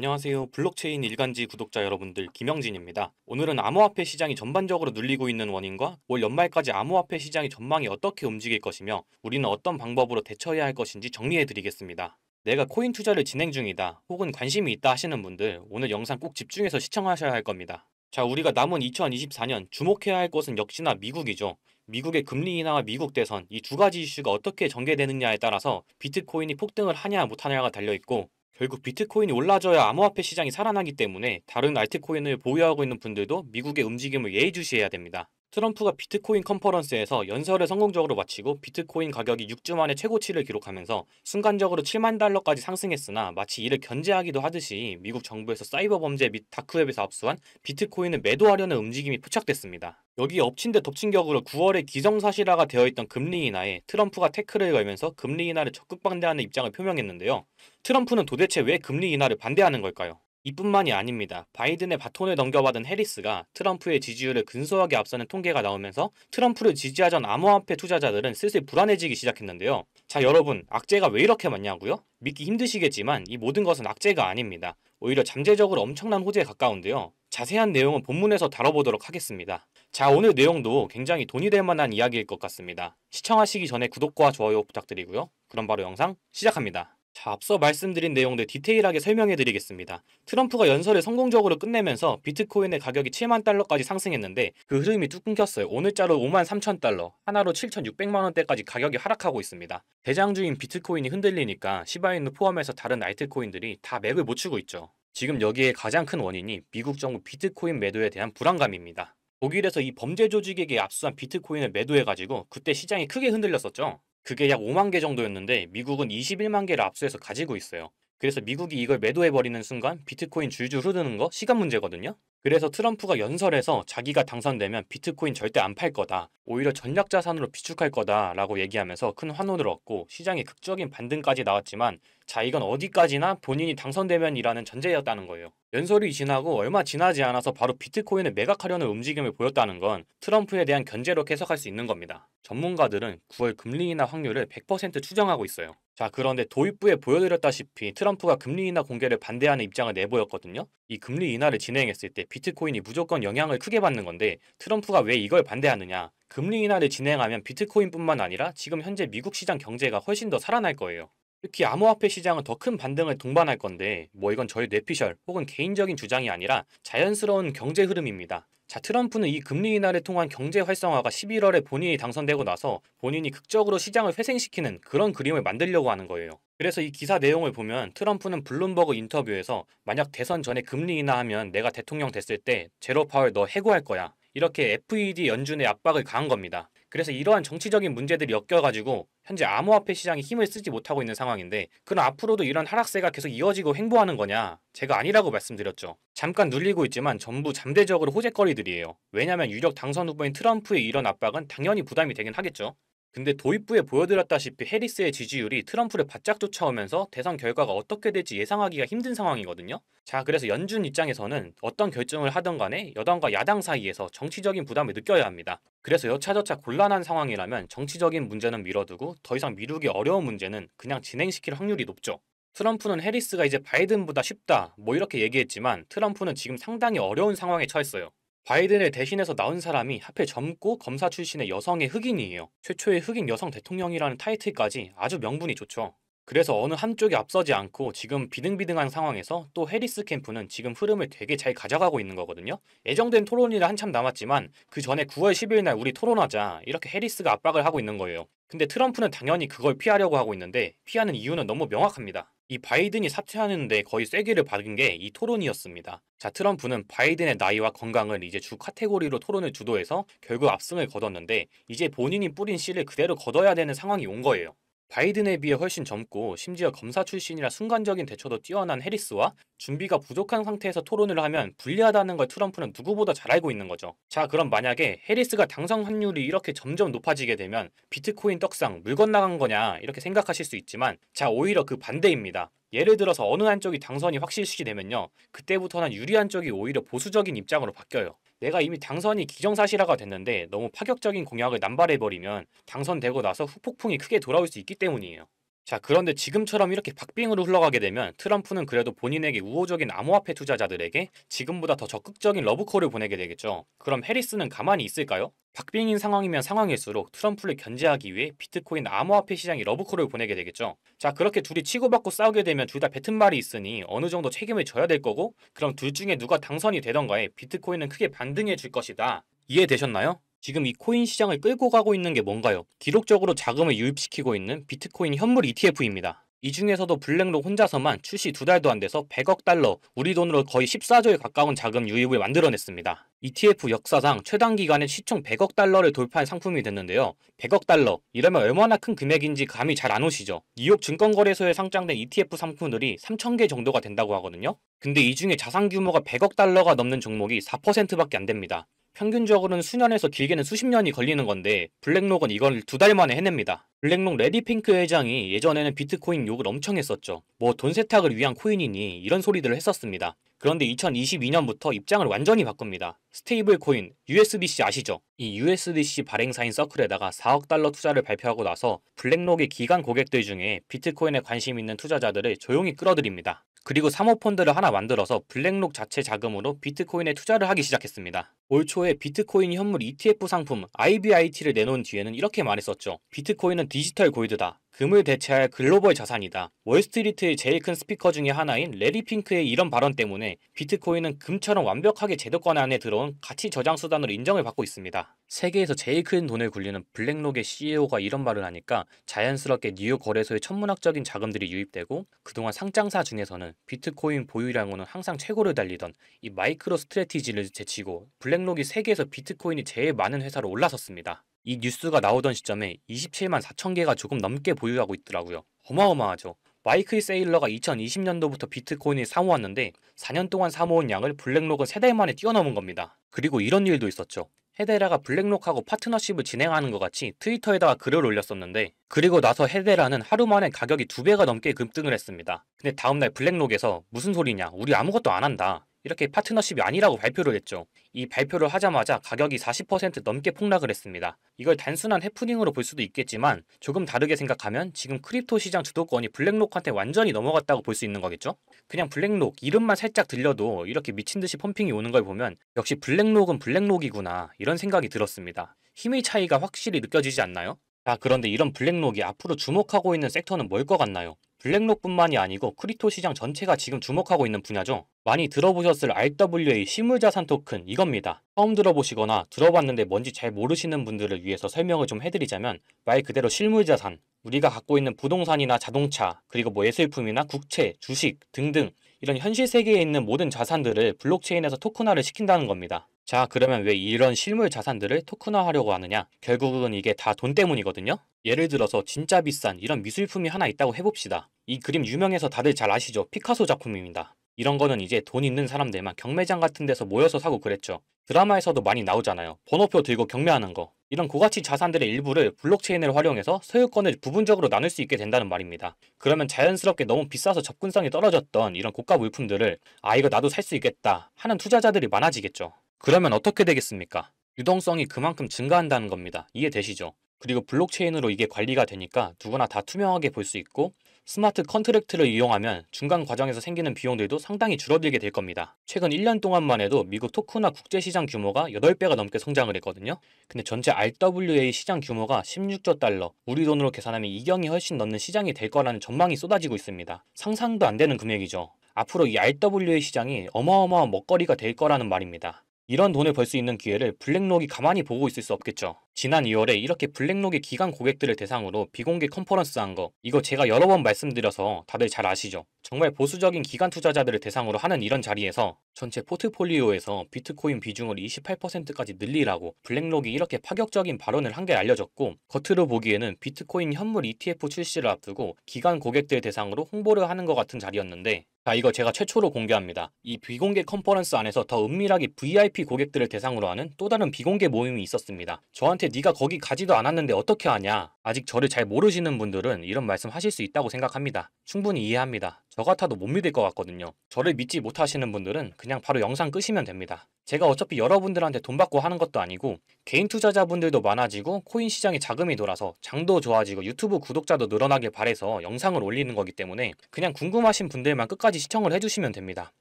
안녕하세요. 블록체인 일간지 구독자 여러분들, 김영진입니다. 오늘은 암호화폐 시장이 전반적으로 눌리고 있는 원인과 올 연말까지 암호화폐 시장의 전망이 어떻게 움직일 것이며 우리는 어떤 방법으로 대처해야 할 것인지 정리해 드리겠습니다. 내가 코인 투자를 진행 중이다 혹은 관심이 있다 하시는 분들, 오늘 영상 꼭 집중해서 시청하셔야 할 겁니다. 자, 우리가 남은 2024년 주목해야 할 것은 역시나 미국이죠. 미국의 금리 인하와 미국 대선, 이 두 가지 이슈가 어떻게 전개되느냐에 따라서 비트코인이 폭등을 하냐 못하냐가 달려있고, 결국 비트코인이 올라져야 암호화폐 시장이 살아나기 때문에 다른 알트코인을 보유하고 있는 분들도 미국의 움직임을 예의주시해야 됩니다. 트럼프가 비트코인 컨퍼런스에서 연설을 성공적으로 마치고 비트코인 가격이 6주 만에 최고치를 기록하면서 순간적으로 7만 달러까지 상승했으나, 마치 이를 견제하기도 하듯이 미국 정부에서 사이버 범죄 및 다크웹에서 압수한 비트코인을 매도하려는 움직임이 포착됐습니다. 여기에 엎친 데 덮친 격으로 9월에 기정사실화가 되어있던 금리 인하에 트럼프가 태클을 걸면서 금리 인하를 적극 반대하는 입장을 표명했는데요. 트럼프는 도대체 왜 금리 인하를 반대하는 걸까요? 이뿐만이 아닙니다. 바이든의 바톤을 넘겨받은 해리스가 트럼프의 지지율을 근소하게 앞서는 통계가 나오면서 트럼프를 지지하던 암호화폐 투자자들은 슬슬 불안해지기 시작했는데요. 자, 여러분, 악재가 왜 이렇게 많냐고요? 믿기 힘드시겠지만 이 모든 것은 악재가 아닙니다. 오히려 잠재적으로 엄청난 호재에 가까운데요. 자세한 내용은 본문에서 다뤄보도록 하겠습니다. 자, 오늘 내용도 굉장히 돈이 될 만한 이야기일 것 같습니다. 시청하시기 전에 구독과 좋아요 부탁드리고요. 그럼 바로 영상 시작합니다. 자, 앞서 말씀드린 내용들 디테일하게 설명해 드리겠습니다. 트럼프가 연설을 성공적으로 끝내면서 비트코인의 가격이 7만 달러까지 상승했는데 그 흐름이 뚝 끊겼어요. 오늘자로 5만 3천 달러, 하나로 7,600만 원대까지 가격이 하락하고 있습니다. 대장주인 비트코인이 흔들리니까 시바이누 포함해서 다른 알트코인들이 다 맥을 못 추고 있죠. 지금 여기에 가장 큰 원인이 미국 정부 비트코인 매도에 대한 불안감입니다. 독일에서 이 범죄 조직에게 압수한 비트코인을 매도해가지고 그때 시장이 크게 흔들렸었죠. 그게 약 5만 개 정도였는데 미국은 21만 개를 압수해서 가지고 있어요. 그래서 미국이 이걸 매도해버리는 순간 비트코인 줄줄 흐르는 거 시간 문제거든요. 그래서 트럼프가 연설에서 자기가 당선되면 비트코인 절대 안 팔 거다, 오히려 전략 자산으로 비축할 거다 라고 얘기하면서 큰 환호를 얻고 시장에 극적인 반등까지 나왔지만, 자, 이건 어디까지나 본인이 당선되면이라는 전제였다는 거예요. 연설이 지나고 얼마 지나지 않아서 바로 비트코인을 매각하려는 움직임을 보였다는 건 트럼프에 대한 견제로 해석할 수 있는 겁니다. 전문가들은 9월 금리 인하 확률을 100% 추정하고 있어요. 자, 그런데 도입부에 보여드렸다시피 트럼프가 금리 인하 공개를 반대하는 입장을 내보였거든요. 이 금리 인하를 진행했을 때 비트코인이 무조건 영향을 크게 받는 건데 트럼프가 왜 이걸 반대하느냐? 금리 인하를 진행하면 비트코인뿐만 아니라 지금 현재 미국 시장 경제가 훨씬 더 살아날 거예요. 특히 암호화폐 시장은 더 큰 반등을 동반할 건데, 뭐 이건 저의 뇌피셜 혹은 개인적인 주장이 아니라 자연스러운 경제 흐름입니다. 자, 트럼프는 이 금리 인하를 통한 경제 활성화가 11월에 본인이 당선되고 나서 본인이 극적으로 시장을 회생시키는 그런 그림을 만들려고 하는 거예요. 그래서 이 기사 내용을 보면 트럼프는 블룸버그 인터뷰에서 만약 대선 전에 금리 인하하면 내가 대통령 됐을 때 제로 파월 너 해고할 거야, 이렇게 FED 연준의 압박을 가한 겁니다. 그래서 이러한 정치적인 문제들이 엮여가지고 현재 암호화폐 시장이 힘을 쓰지 못하고 있는 상황인데, 그럼 앞으로도 이런 하락세가 계속 이어지고 횡보하는 거냐? 제가 아니라고 말씀드렸죠. 잠깐 눌리고 있지만 전부 잠재적으로 호재거리들이에요. 왜냐면 유력 당선 후보인 트럼프의 이런 압박은 당연히 부담이 되긴 하겠죠. 근데 도입부에 보여드렸다시피 해리스의 지지율이 트럼프를 바짝 쫓아오면서 대선 결과가 어떻게 될지 예상하기가 힘든 상황이거든요. 자, 그래서 연준 입장에서는 어떤 결정을 하든 간에 여당과 야당 사이에서 정치적인 부담을 느껴야 합니다. 그래서 여차저차 곤란한 상황이라면 정치적인 문제는 미뤄두고 더 이상 미루기 어려운 문제는 그냥 진행시킬 확률이 높죠. 트럼프는 해리스가 이제 바이든보다 쉽다 뭐 이렇게 얘기했지만 트럼프는 지금 상당히 어려운 상황에 처했어요. 바이든을 대신해서 나온 사람이 하필 젊고 검사 출신의 여성의 흑인이에요. 최초의 흑인 여성 대통령이라는 타이틀까지 아주 명분이 좋죠. 그래서 어느 한쪽이 앞서지 않고 지금 비등비등한 상황에서 또 해리스 캠프는 지금 흐름을 되게 잘 가져가고 있는 거거든요. 예정된 토론일은 한참 남았지만 그 전에 9월 10일 날 우리 토론하자, 이렇게 해리스가 압박을 하고 있는 거예요. 근데 트럼프는 당연히 그걸 피하려고 하고 있는데 피하는 이유는 너무 명확합니다. 이 바이든이 사퇴하는데 거의 쐐기를 박은 게 이 토론이었습니다. 자, 트럼프는 바이든의 나이와 건강을 이제 주 카테고리로 토론을 주도해서 결국 압승을 거뒀는데 이제 본인이 뿌린 씨를 그대로 거둬야 되는 상황이 온 거예요. 바이든에 비해 훨씬 젊고 심지어 검사 출신이라 순간적인 대처도 뛰어난 해리스와 준비가 부족한 상태에서 토론을 하면 불리하다는 걸 트럼프는 누구보다 잘 알고 있는 거죠. 자, 그럼 만약에 해리스가 당선 확률이 이렇게 점점 높아지게 되면 비트코인 떡상 물 건너간 거냐 이렇게 생각하실 수 있지만, 자, 오히려 그 반대입니다. 예를 들어서 어느 한쪽이 당선이 확실시 되면요, 그때부터는 유리한 쪽이 오히려 보수적인 입장으로 바뀌어요. 내가 이미 당선이 기정사실화가 됐는데 너무 파격적인 공약을 남발해버리면 당선되고 나서 후폭풍이 크게 돌아올 수 있기 때문이에요. 자, 그런데 지금처럼 이렇게 박빙으로 흘러가게 되면 트럼프는 그래도 본인에게 우호적인 암호화폐 투자자들에게 지금보다 더 적극적인 러브콜을 보내게 되겠죠. 그럼 해리스는 가만히 있을까요? 박빙인 상황이면 상황일수록 트럼프를 견제하기 위해 비트코인 암호화폐 시장이 러브콜을 보내게 되겠죠. 자, 그렇게 둘이 치고받고 싸우게 되면 둘 다 뱉은 말이 있으니 어느 정도 책임을 져야 될 거고, 그럼 둘 중에 누가 당선이 되던가에 비트코인은 크게 반등해 줄 것이다. 이해되셨나요? 지금 이 코인 시장을 끌고 가고 있는 게 뭔가요? 기록적으로 자금을 유입시키고 있는 비트코인 현물 ETF입니다. 이 중에서도 블랙록 혼자서만 출시 2달도 안 돼서 100억 달러, 우리 돈으로 거의 14조에 가까운 자금 유입을 만들어냈습니다. ETF 역사상 최단 기간에 시총 100억 달러를 돌파한 상품이 됐는데요. 100억 달러, 이러면 얼마나 큰 금액인지 감이 잘 안 오시죠? 뉴욕 증권거래소에 상장된 ETF 상품들이 3,000개 정도가 된다고 하거든요. 근데 이 중에 자산 규모가 100억 달러가 넘는 종목이 4%밖에 안 됩니다. 평균적으로는 수년에서 길게는 수십 년이 걸리는 건데 블랙록은 이걸 2달 만에 해냅니다. 블랙록 레디핑크 회장이 예전에는 비트코인 욕을 엄청 했었죠. 뭐 돈 세탁을 위한 코인이니 이런 소리들을 했었습니다. 그런데 2022년부터 입장을 완전히 바꿉니다. 스테이블 코인 USDC 아시죠? 이 USDC 발행사인 서클에다가 4억 달러 투자를 발표하고 나서 블랙록의 기관 고객들 중에 비트코인에 관심 있는 투자자들을 조용히 끌어들입니다. 그리고 사모펀드를 하나 만들어서 블랙록 자체 자금으로 비트코인에 투자를 하기 시작했습니다. 올 초에 비트코인 현물 ETF 상품 IBIT를 내놓은 뒤에는 이렇게 말했었죠. 비트코인은 디지털 골드다. 금을 대체할 글로벌 자산이다. 월스트리트의 제일 큰 스피커 중에 하나인 레리 핑크의 이런 발언 때문에 비트코인은 금처럼 완벽하게 제도권 안에 들어온 가치 저장 수단으로 인정을 받고 있습니다. 세계에서 제일 큰 돈을 굴리는 블랙록의 CEO가 이런 말을 하니까 자연스럽게 뉴욕 거래소에 천문학적인 자금들이 유입되고, 그동안 상장사 중에서는 비트코인 보유량으로는 항상 최고를 달리던 이 마이크로 스트래티지를 제치고 블랙록이 세계에서 비트코인이 제일 많은 회사로 올라섰습니다. 이 뉴스가 나오던 시점에 27만 4천 개가 조금 넘게 보유하고 있더라고요. 어마어마하죠. 마이클 세일러가 2020년도부터 비트코인을 사모았는데 4년 동안 사모은 양을 블랙록은 3달 만에 뛰어넘은 겁니다. 그리고 이런 일도 있었죠. 헤데라가 블랙록하고 파트너십을 진행하는 것 같이 트위터에다가 글을 올렸었는데, 그리고 나서 헤데라는 하루 만에 가격이 2배가 넘게 급등을 했습니다. 근데 다음날 블랙록에서 무슨 소리냐, 우리 아무것도 안 한다, 이렇게 파트너십이 아니라고 발표를 했죠. 이 발표를 하자마자 가격이 40% 넘게 폭락을 했습니다. 이걸 단순한 해프닝으로 볼 수도 있겠지만 조금 다르게 생각하면 지금 크립토 시장 주도권이 블랙록한테 완전히 넘어갔다고 볼 수 있는 거겠죠? 그냥 블랙록 이름만 살짝 들려도 이렇게 미친듯이 펌핑이 오는 걸 보면 역시 블랙록은 블랙록이구나, 이런 생각이 들었습니다. 힘의 차이가 확실히 느껴지지 않나요? 자, 그런데 이런 블랙록이 앞으로 주목하고 있는 섹터는 뭘 것 같나요? 블랙록뿐만이 아니고 크립토 시장 전체가 지금 주목하고 있는 분야죠. 많이 들어보셨을 RWA 실물자산 토큰, 이겁니다. 처음 들어보시거나 들어봤는데 뭔지 잘 모르시는 분들을 위해서 설명을 좀 해드리자면, 말 그대로 실물자산, 우리가 갖고 있는 부동산이나 자동차, 그리고 뭐 예술품이나 국채, 주식 등등 이런 현실 세계에 있는 모든 자산들을 블록체인에서 토큰화를 시킨다는 겁니다. 자, 그러면 왜 이런 실물 자산들을 토큰화하려고 하느냐? 결국은 이게 다 돈 때문이거든요. 예를 들어서 진짜 비싼 이런 미술품이 하나 있다고 해봅시다. 이 그림 유명해서 다들 잘 아시죠? 피카소 작품입니다. 이런 거는 이제 돈 있는 사람들만 경매장 같은 데서 모여서 사고 그랬죠. 드라마에서도 많이 나오잖아요. 번호표 들고 경매하는 거. 이런 고가치 자산들의 일부를 블록체인을 활용해서 소유권을 부분적으로 나눌 수 있게 된다는 말입니다. 그러면 자연스럽게 너무 비싸서 접근성이 떨어졌던 이런 고가 물품들을 이거 나도 살 수 있겠다 하는 투자자들이 많아지겠죠. 그러면 어떻게 되겠습니까? 유동성이 그만큼 증가한다는 겁니다. 이해되시죠? 그리고 블록체인으로 이게 관리가 되니까 누구나 다 투명하게 볼 수 있고, 스마트 컨트랙트를 이용하면 중간 과정에서 생기는 비용들도 상당히 줄어들게 될 겁니다. 최근 1년 동안만 해도 미국 토크나 국제시장 규모가 8배가 넘게 성장을 했거든요. 근데 전체 RWA 시장 규모가 16조 달러, 우리 돈으로 계산하면 2경이 훨씬 넘는 시장이 될 거라는 전망이 쏟아지고 있습니다. 상상도 안 되는 금액이죠. 앞으로 이 RWA 시장이 어마어마한 먹거리가 될 거라는 말입니다. 이런 돈을 벌 수 있는 기회를 블랙록이 가만히 보고 있을 수 없겠죠. 지난 2월에 이렇게 블랙록의 기관 고객들을 대상으로 비공개 컨퍼런스 한 거, 이거 제가 여러 번 말씀드려서 다들 잘 아시죠? 정말 보수적인 기관 투자자들을 대상으로 하는 이런 자리에서 전체 포트폴리오에서 비트코인 비중을 28%까지 늘리라고 블랙록이 이렇게 파격적인 발언을 한 게 알려졌고, 겉으로 보기에는 비트코인 현물 ETF 출시를 앞두고 기관 고객들 대상으로 홍보를 하는 것 같은 자리였는데, 자, 이거 제가 최초로 공개합니다. 이 비공개 컨퍼런스 안에서 더 은밀하게 VIP 고객들을 대상으로 하는 또 다른 비공개 모임이 있었습니다. 저한테 저한테 네가 거기 가지도 않았는데 어떻게 하냐? 아직 저를 잘 모르시는 분들은 이런 말씀 하실 수 있다고 생각합니다. 충분히 이해합니다. 저 같아도 못 믿을 것 같거든요. 저를 믿지 못하시는 분들은 그냥 바로 영상 끄시면 됩니다. 제가 어차피 여러분들한테 돈 받고 하는 것도 아니고 개인 투자자분들도 많아지고 코인 시장에 자금이 돌아서 장도 좋아지고 유튜브 구독자도 늘어나길 바래서 영상을 올리는 거기 때문에 그냥 궁금하신 분들만 끝까지 시청을 해주시면 됩니다.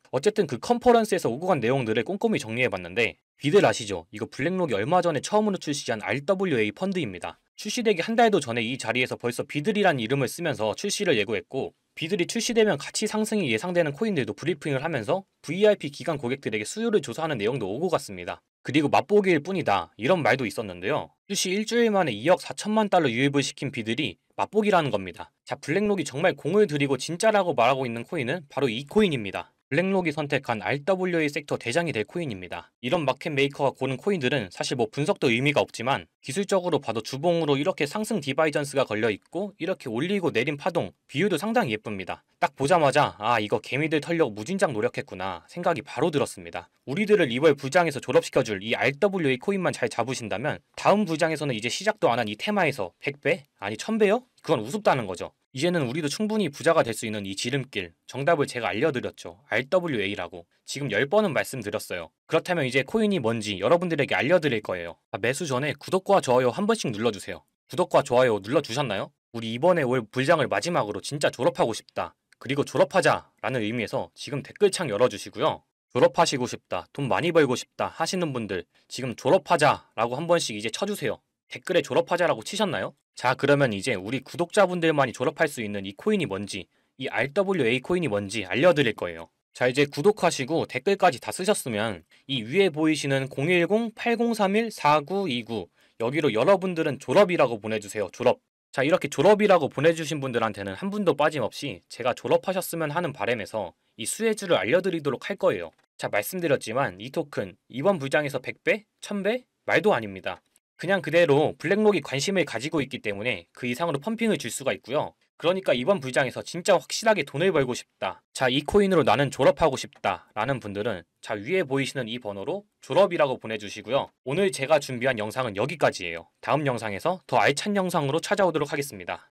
어쨌든 그 컨퍼런스에서 오고 간 내용들을 꼼꼼히 정리해봤는데 비들 아시죠? 이거 블랙록이 얼마 전에 처음으로 출시한 RWA 펀드입니다. 출시되기 한 달도 전에 이 자리에서 벌써 비들이란 이름을 쓰면서 출시를 예고했고 비들이 출시되면 가치 상승이 예상되는 코인들도 브리핑을 하면서 VIP 기관 고객들에게 수요를 조사하는 내용도 오고 갔습니다. 그리고 맛보기일 뿐이다 이런 말도 있었는데요. 출시 일주일 만에 2억 4천만 달러 유입을 시킨 비들이 맛보기라는 겁니다. 자, 블랙록이 정말 공을 들이고 진짜라고 말하고 있는 코인은 바로 이 코인입니다. 블랙록이 선택한 RWA 섹터 대장이 될 코인입니다. 이런 마켓 메이커가 고른 코인들은 사실 뭐 분석도 의미가 없지만 기술적으로 봐도 주봉으로 이렇게 상승 디바이전스가 걸려있고 이렇게 올리고 내린 파동, 비율도 상당히 예쁩니다. 딱 보자마자 아 이거 개미들 털려고 무진장 노력했구나 생각이 바로 들었습니다. 우리들을 이번 부장에서 졸업시켜줄 이 RWA 코인만 잘 잡으신다면 다음 부장에서는 이제 시작도 안 한 이 테마에서 100배? 아니 1000배요? 그건 우습다는 거죠. 이제는 우리도 충분히 부자가 될 수 있는 이 지름길, 정답을 제가 알려드렸죠. RWA라고. 지금 10번은 말씀드렸어요. 그렇다면 이제 코인이 뭔지 여러분들에게 알려드릴 거예요. 매수 전에 구독과 좋아요 한 번씩 눌러주세요. 구독과 좋아요 눌러주셨나요? 우리 이번에 올 불장을 마지막으로 진짜 졸업하고 싶다. 그리고 졸업하자 라는 의미에서 지금 댓글창 열어주시고요. 졸업하시고 싶다, 돈 많이 벌고 싶다 하시는 분들 지금 졸업하자 라고 한 번씩 이제 쳐주세요. 댓글에 졸업하자라고 치셨나요? 자, 그러면 이제 우리 구독자분들만이 졸업할 수 있는 이 코인이 뭔지, 이 RWA 코인이 뭔지 알려드릴 거예요. 자, 이제 구독하시고 댓글까지 다 쓰셨으면 이 위에 보이시는 010-8031-4929 여기로 여러분들은 졸업이라고 보내주세요. 졸업. 자, 이렇게 졸업이라고 보내주신 분들한테는 한 분도 빠짐없이 제가 졸업하셨으면 하는 바람에서 이 수혜주를 알려드리도록 할 거예요. 자, 말씀드렸지만 이 토큰 이번 불장에서 100배? 1000배? 말도 아닙니다. 그냥 그대로 블랙록이 관심을 가지고 있기 때문에 그 이상으로 펌핑을 줄 수가 있고요. 그러니까 이번 불장에서 진짜 확실하게 돈을 벌고 싶다. 자, 이 코인으로 나는 졸업하고 싶다. 라는 분들은 자, 위에 보이시는 이 번호로 졸업이라고 보내주시고요. 오늘 제가 준비한 영상은 여기까지예요. 다음 영상에서 더 알찬 영상으로 찾아오도록 하겠습니다.